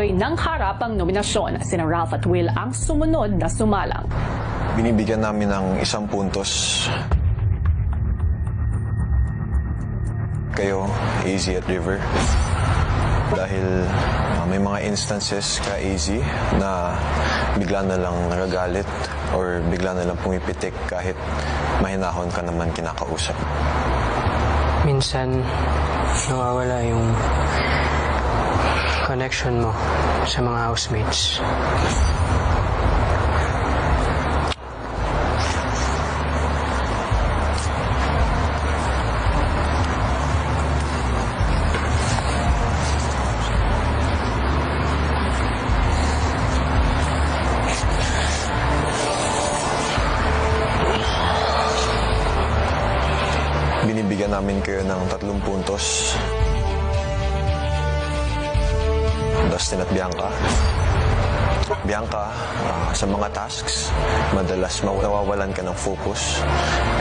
tuloy ng harap ang nominasyon. Sina Ralph at Will ang sumunod na sumalang. Binibigyan namin ng 1 puntos kayo, AZ at River. Dahil may mga instances ka, AZ, na bigla na lang nagagalit or bigla na lang pumipitik kahit mahinahon ka naman kinakausap. Minsan, nawawala yung connection mo sa mga housemates. Binibigyan namin kayo ng 3 puntos. Dustin at Bianca. Bianca, sa mga tasks, madalas nawawalan ka ng focus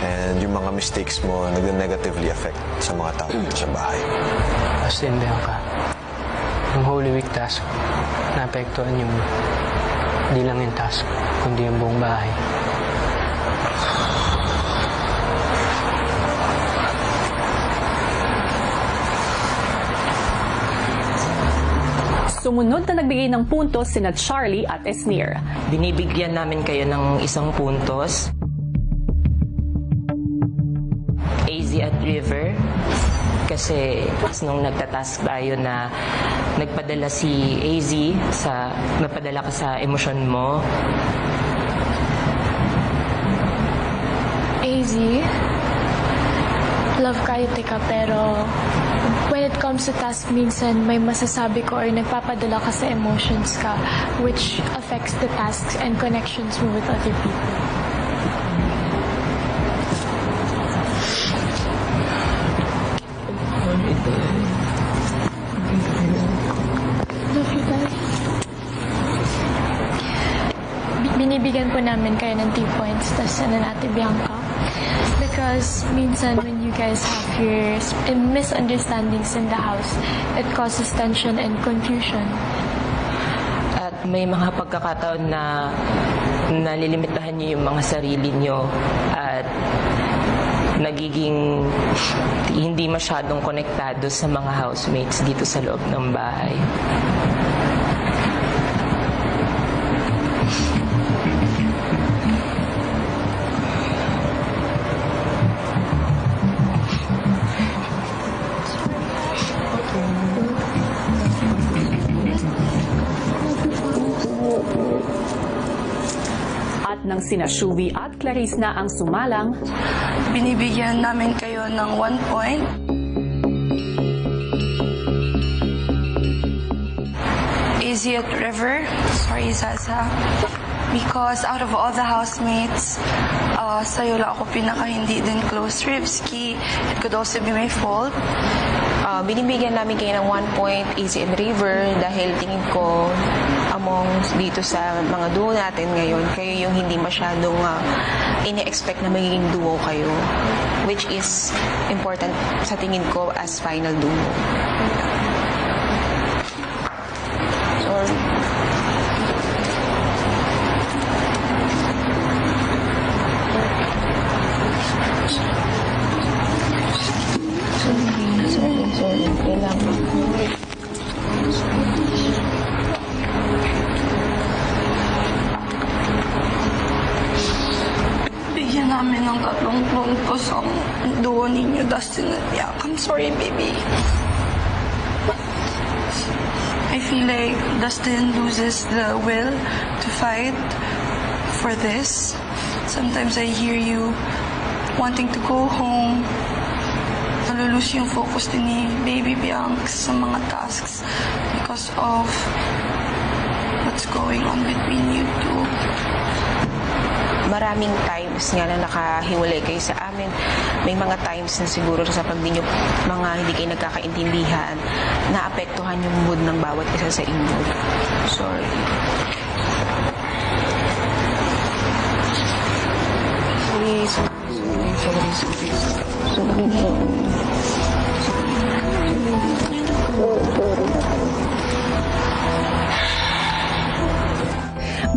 and yung mga mistakes mo nag-negatively affect sa mga tao sa bahay. Dustin, Bianca, yung Holy Week task, naapektuhan yung hindi lang yung task, kundi yung buong bahay. Sumunod na nagbigay ng puntos sina Charlie at Esnir. Binibigyan namin kayo ng 1 puntos. AZ at River. Kasi nung nagtatask tayo na nagpadala si AZ napadala ka sa emosyon mo. AZ, love kayo tika, pero when it comes to task, minsan may masasabi ko or nagpapadala ka sa emotions ka, which affects the tasks and connections mo with other people. Love you guys. Binibigyan po namin kayo ng 2 points, tas Ate Bianca. Because minsan when you guys have your misunderstandings in the house, it causes tension and confusion. At may mga pagkakataon na nalilimitahan niyo yung mga sarili niyo at nagiging hindi masyadong konektado sa mga housemates dito sa loob ng bahay. At nang sina Shuvi at Clarice na ang sumalang, binibigyan namin kayo ng 1 point. AZ at River, sorry Zaza, because out of all the housemates, sa'yo lang ako pinaka hindi din close. Rivsky, it could also be my fault. Binibigyan namin kayo ng 1 point, AZ and River, dahil tingin ko among dito sa mga duo natin ngayon, kayo yung hindi masyadong ini-expect na magiging duo kayo, which is important sa tingin ko as final duo. Sorry. Sorry. Kailangan. Bigyan namin ng 3 puntos ang duo ninyo, Dustin at Bianca. I'm sorry, baby. I feel like Dustin loses the will to fight for this. Sometimes I hear you wanting to go home. Nalulus yung focus din ni Baby Bianca sa mga tasks because of what's going on between you two. Maraming times nga na nakahiwalay kayo sa amin. May mga times na siguro sa pag hindi kayo nagkakaintindihan, naapektuhan yung mood ng bawat isa sa inyo. Sorry. Sorry.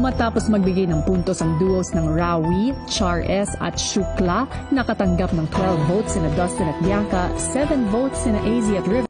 Matapos magbigay ng puntos ang duos ng Rawi, Char S at Shukla, nakatanggap ng 12 votes sina Dustin at Bianca, 7 votes sina AZ at River.